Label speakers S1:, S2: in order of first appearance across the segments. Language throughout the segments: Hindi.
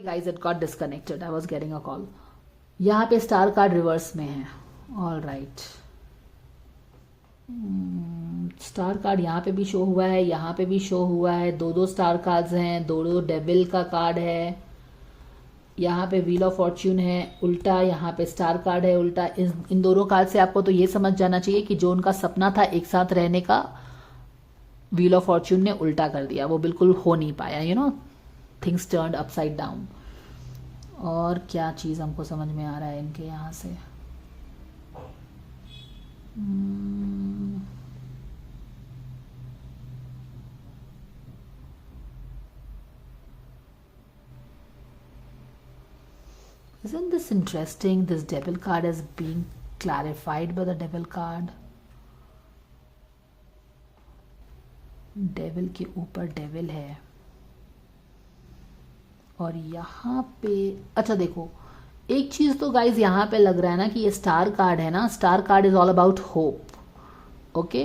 S1: Guys it got disconnected, I was getting a call. यहाँ पे स्टार कार्ड रिवर्स में है। ऑल राइट, स्टार कार्ड यहाँ पे भी शो हुआ है, यहाँ पे भी शो हुआ है। दो दो स्टार कार्ड्स हैं, दो दो डेविल का कार्ड है। यहाँ पे व्हील ऑफ फॉर्च्यून है उल्टा, यहाँ पे स्टार कार्ड है उल्टा। इन दोनों कार्ड से आपको तो ये समझ जाना चाहिए कि जो उनका सपना था एक साथ रहने का, व्हील ऑफ फॉर्च्यून ने उल्टा कर दिया, वो बिल्कुल हो नहीं पाया। Things turned upside down. और क्या चीज़ हमको समझ में आ रहा है इनके यहाँ से? Isn't this interesting? This devil card is being clarified by the devil card. Devil के ऊपर डेविल है और यहाँ पे अच्छा देखो, एक चीज तो गाइज यहाँ पे लग रहा है ना कि ये स्टार कार्ड है ना, star card is all about hope. Okay,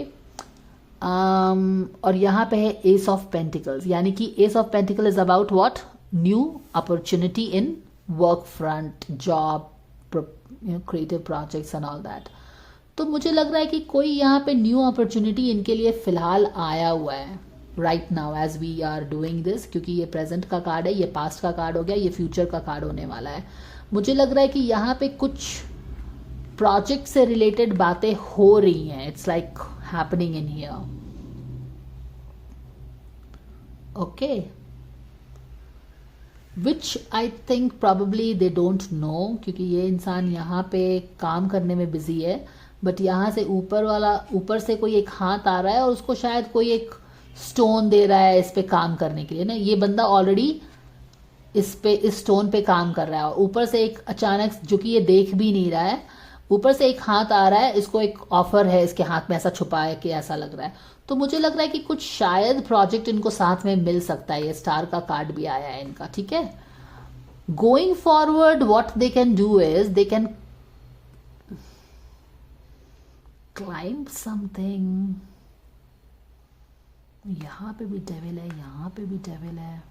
S1: और यहाँ पे है एस ऑफ पेंटिकल्स, यानी कि S of pentacle is about what? New opportunity in work front, job, creative projects and all that. तो मुझे लग रहा है कि कोई यहाँ पे न्यू अपॉर्चुनिटी इनके लिए फिलहाल आया हुआ है right now as we are doing this, क्योंकि ये प्रेजेंट का कार्ड है, ये पास्ट का कार्ड हो गया, ये फ्यूचर का कार्ड होने वाला है। मुझे लग रहा है कि यहाँ पे कुछ प्रोजेक्ट से रिलेटेड बातें हो रही हैं। It's like happening in here. Okay, which I think probably they don't know, क्योंकि ये इंसान यहाँ पे काम करने में बिजी है, बट यहाँ से ऊपर से कोई एक हाथ आ रहा है और उसको शायद कोई एक स्टोन दे रहा है इस पे काम करने के लिए ना। ये बंदा ऑलरेडी इस स्टोन पे काम कर रहा है और ऊपर से एक अचानक, जो कि ये देख भी नहीं रहा है, ऊपर से एक हाथ आ रहा है, इसको एक ऑफर है इसके हाथ में, ऐसा छुपा है कि ऐसा लग रहा है। तो मुझे लग रहा है कि कुछ शायद प्रोजेक्ट इनको साथ में मिल सकता है। ये स्टार का कार्ड भी आया है इनका, ठीक है। Going forward what they can do is they can climb something. यहां पे भी डेविल है, यहां पे भी डेविल है।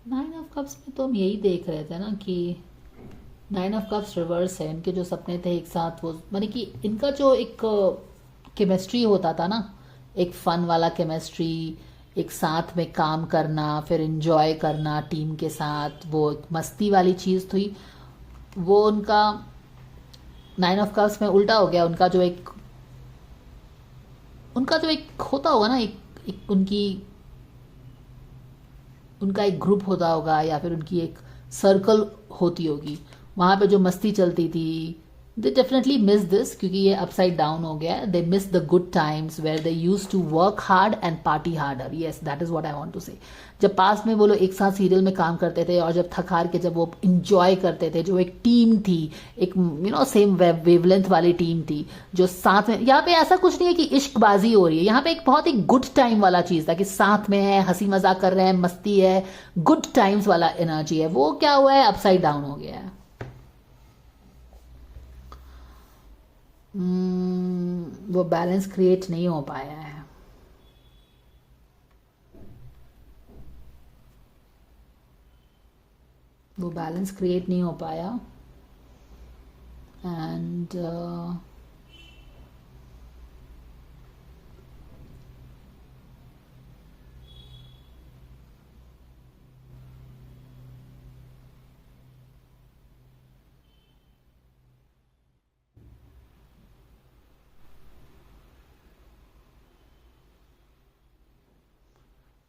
S1: नाइन ऑफ कप्स में तो हम यही देख रहे थे ना कि नाइन ऑफ कप्स रिवर्स है। इनके जो सपने थे एक साथ, वो माने कि इनका जो एक केमिस्ट्री होता था ना, एक फन वाला केमिस्ट्री, एक साथ में काम करना, फिर एंजॉय करना टीम के साथ, वो एक मस्ती वाली चीज़ थी, वो उनका नाइन ऑफ कप्स में उल्टा हो गया। उनका जो एक होता होगा ना, एक उनका एक ग्रुप होता होगा या फिर उनकी एक सर्कल होती होगी, वहाँ पे जो मस्ती चलती थी, दे डेफिनेटली मिस दिस, क्योंकि ये अपसाइड डाउन हो गया है। They miss the good times where they use to work hard and party harder. Yes, that is what I want to say. जब पास में वो लोग एक साथ सीरियल में काम करते थे और जब थक हार के जब वो इंजॉय करते थे, जो एक टीम थी, एक सेम वेवलेंथ वाली टीम थी जो साथ में। यहाँ पे ऐसा कुछ नहीं है कि इश्कबाजी हो रही है, यहाँ पे एक बहुत ही गुड टाइम वाला चीज था कि साथ में है, हंसी मजाक कर रहे हैं, मस्ती है, गुड टाइम्स वाला एनर्जी है। वो क्या हुआ है? अपसाइड डाउन हो गया है। वो बैलेंस क्रिएट नहीं हो पाया है। वो बैलेंस क्रिएट नहीं हो पाया एंड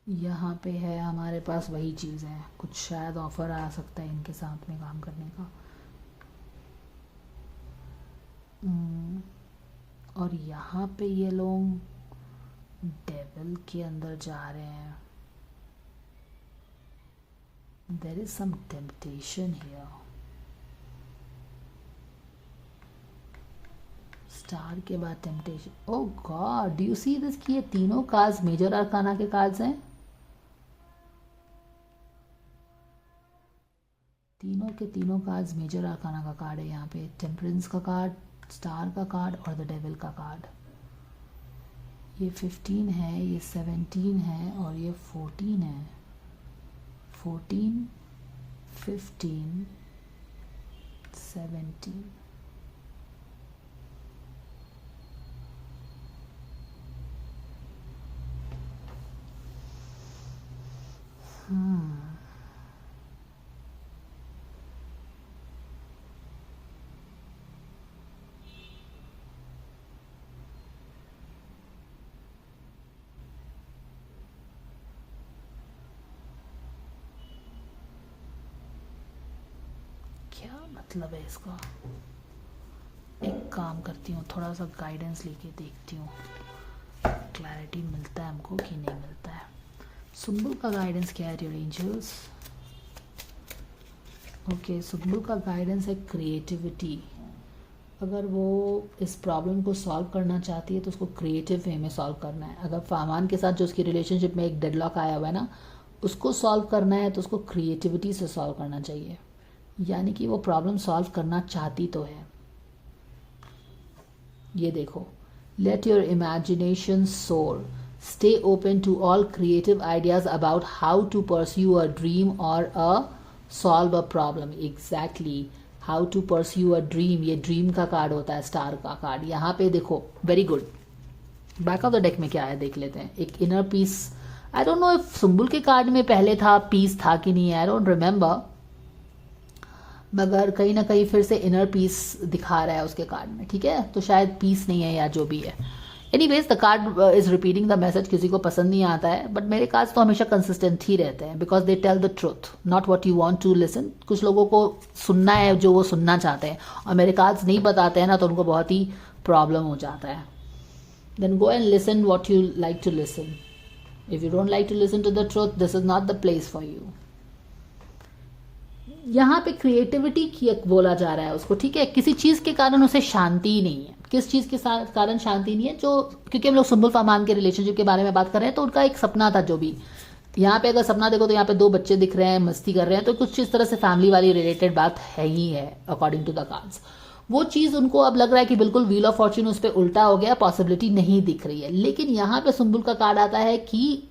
S1: यहाँ पे है हमारे पास वही चीज़ है, कुछ शायद ऑफर आ सकता है इनके साथ में काम करने का। और यहाँ पे ये लोग डेविल के अंदर जा रहे हैं। There is some temptation here. Star के बाद temptation. Oh god, do you see this कि ये तीनों कार्ड्स मेजर अरकाना के कार्ड्स हैं। तीनों ओके, तीनों कार्ड्स मेजर आर्काना का कार्ड है यहाँ पे, टेम्परेंस का कार्ड, स्टार का कार्ड और द डेविल का कार्ड। ये 15 है, ये 17 है और ये 14 है। 14, 15, 17। क्या मतलब है इसका? एक काम करती हूँ, थोड़ा सा गाइडेंस लेके देखती हूँ, क्लैरिटी मिलता है हमको कि नहीं मिलता है। सुंबुल का गाइडेंस क्या है डियर एंजल्स? ओके, सुंबुल का गाइडेंस है क्रिएटिविटी। अगर वो इस प्रॉब्लम को सॉल्व करना चाहती है तो उसको क्रिएटिव वे में सॉल्व करना है। अगर फामान के साथ जो उसकी रिलेशनशिप में एक डेडलॉक आया हुआ है ना, उसको सॉल्व करना है तो उसको क्रिएटिविटी से सॉल्व करना चाहिए। यानी कि वो प्रॉब्लम सॉल्व करना चाहती तो है। ये देखो, let your imagination soar, stay open to all creative ideas about how to pursue a dream और solve a problem. Exactly, how to pursue a dream, ये ड्रीम का कार्ड होता है, स्टार का कार्ड। यहाँ पे देखो, very good. Back of the deck में क्या है देख लेते हैं। एक inner peace, I don't know if Sumbul के कार्ड में पहले था पीस था कि नहीं, आई डोंट रिमेंबर, मगर कहीं ना कहीं फिर से इनर पीस दिखा रहा है उसके कार्ड में। ठीक है, तो शायद पीस नहीं है या जो भी है। Anyways, the card is repeating the message. किसी को पसंद नहीं आता है, बट मेरे कार्ड्स तो हमेशा कंसिस्टेंट ही रहते हैं, because they tell the truth, not what you want to listen. कुछ लोगों को सुनना है जो वो सुनना चाहते हैं, और मेरे कार्ड्स नहीं बताते हैं ना, तो उनको बहुत ही प्रॉब्लम हो जाता है। Then go and listen what you like to listen. If you don't like to listen to the truth, this is not the place for you. यहाँ पे क्रिएटिविटी की बोला जा रहा है उसको। ठीक है, किसी चीज के कारण उसे शांति नहीं है। किस चीज के कारण शांति नहीं है? जो, क्योंकि हम लोग सुंबुल फरमान के रिलेशनशिप के बारे में बात कर रहे हैं, तो उनका एक सपना था जो भी। यहाँ पे अगर सपना देखो तो यहाँ पे 2 बच्चे दिख रहे हैं, मस्ती कर रहे हैं, तो कुछ इस तरह से फैमिली वाली रिलेटेड बात है ही है अकॉर्डिंग टू द कार्ड्स। वो चीज उनको अब लग रहा है कि बिल्कुल व्हील ऑफ फॉर्च्यून उस पर उल्टा हो गया, पॉसिबिलिटी नहीं दिख रही है। लेकिन यहाँ पे सुंबुल का कार्ड आता है कि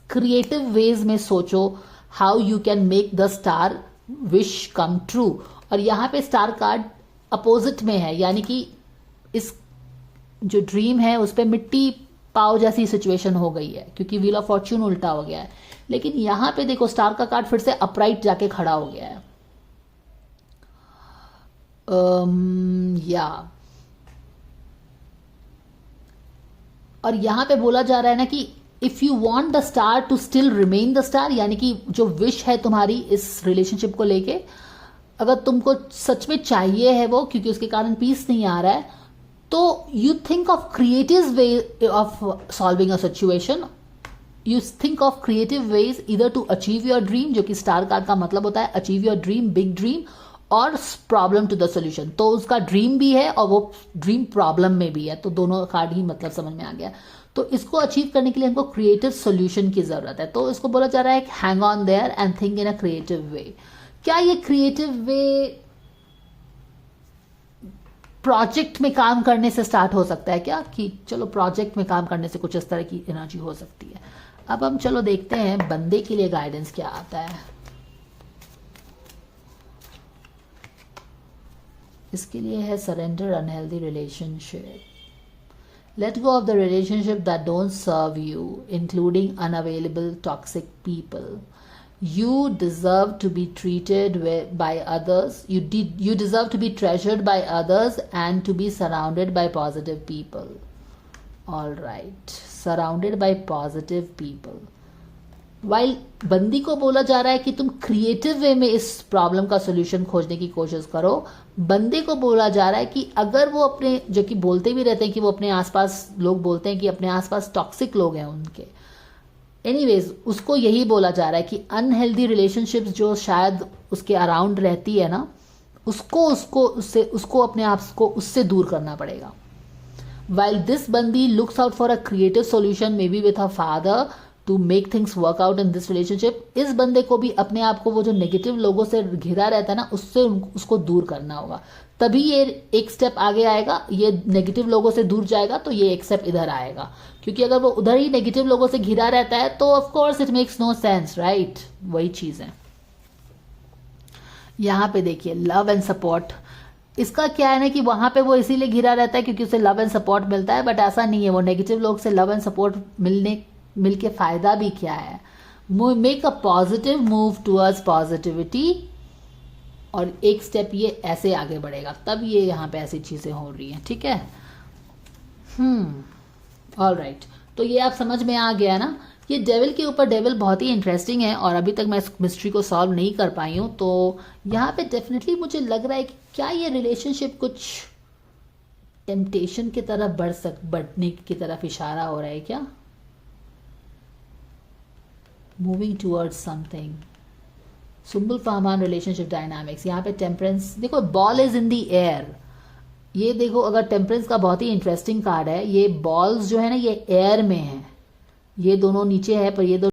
S1: क्रिएटिव वेज में सोचो, how you can make the star wish come true. और यहाँ पे स्टार कार्ड अपोजिट में है, यानी कि इस जो ड्रीम है उस पे मिट्टी पाव जैसी सिचुएशन हो गई है, क्योंकि व्हील ऑफ फॉर्च्यून उल्टा हो गया है। लेकिन यहाँ पे देखो, स्टार का कार्ड फिर से अपराइट जाके खड़ा हो गया है। या और यहाँ पे बोला जा रहा है ना कि if you want the star to still remain the star, यानी कि जो विश है तुम्हारी इस रिलेशनशिप को लेके, अगर तुमको सच में चाहिए है वो, क्योंकि उसके कारण पीस नहीं आ रहा है, तो you think of creative way of solving a situation. You think of creative ways इधर टू अचीव योर ड्रीम, जो कि स्टार कार्ड का मतलब होता है achieve your dream, big dream, और प्रॉब्लम टू द सोल्यूशन। तो उसका ड्रीम भी है और वो ड्रीम प्रॉब्लम में भी है, तो दोनों कार्ड ही मतलब समझ में आ गया। तो इसको अचीव करने के लिए हमको क्रिएटिव सोल्यूशन की जरूरत है। तो इसको बोला जा रहा है hang on their and think in a creative way. क्या ये क्रिएटिव वे प्रोजेक्ट में काम करने से स्टार्ट हो सकता है क्या? कि चलो प्रोजेक्ट में काम करने से कुछ इस तरह की एनर्जी हो सकती है। अब हम चलो देखते हैं बंदे के लिए गाइडेंस क्या आता है। इसके लिए है surrender unhealthy relationship. Let go of the relationship that don't serve you, including unavailable toxic people. You deserve to be treated by others. You deserve to be treasured by others and to be surrounded by positive people. All right, surrounded by positive people. While बंदी को बोला जा रहा है कि तुम क्रिएटिव वे में इस प्रॉब्लम का सोल्यूशन खोजने की कोशिश करो, बंदे को बोला जा रहा है कि अगर वो अपने, जो कि बोलते भी रहते हैं कि वो अपने आसपास, लोग बोलते हैं कि अपने आसपास टॉक्सिक लोग हैं उनके, एनीवेज उसको यही बोला जा रहा है कि अनहेल्दी रिलेशनशिप्स जो शायद उसके अराउंड रहती है ना, उसको अपने आप को उससे दूर करना पड़ेगा। While this bandi looks out for a creative solution, maybe with her father, to make things work out in this relationship. इस बंदे को भी अपने आप को वो जो नेगेटिव लोगों से घिरा रहता है ना, उससे उसको दूर करना होगा, तभी ये एक स्टेप आगे आएगा। ये नेगेटिव लोगों से दूर जाएगा तो ये एक स्टेप इधर आएगा, क्योंकि अगर वो उधर ही नेगेटिव लोगों से घिरा रहता है तो of course it makes no sense, right. वही चीज है। यहाँ पे देखिए लव एंड सपोर्ट, इसका क्या है ना कि वहां पे वो इसीलिए घिरा रहता है क्योंकि उसे लव एंड सपोर्ट मिलता है, बट ऐसा नहीं है। वो नेगेटिव लोग से लव एंड सपोर्ट मिलके फायदा भी क्या है। Make a positive move towards positivity, और एक स्टेप ये ऐसे आगे बढ़ेगा, तब ये यहाँ पे ऐसी चीजें हो रही हैं, ठीक है। ऑल राइट, तो ये आप समझ में आ गया ना। ये डेविल के ऊपर, डेविल बहुत ही इंटरेस्टिंग है और अभी तक मैं इस मिस्ट्री को सॉल्व नहीं कर पाई हूँ। तो यहाँ पे डेफिनेटली मुझे लग रहा है कि क्या ये रिलेशनशिप कुछ टेम्पटेशन की तरफ बढ़ने की तरफ इशारा हो रहा है क्या, moving towards something. Sumbul Fahmaan relationship dynamics, यहाँ पे टेम्परेंस देखो, ball is in the air. ये देखो, अगर टेम्परेंस का बहुत ही इंटरेस्टिंग कार्ड है, ये बॉल्स जो है ना ये एयर में है, ये दोनों नीचे है पर ये दोनों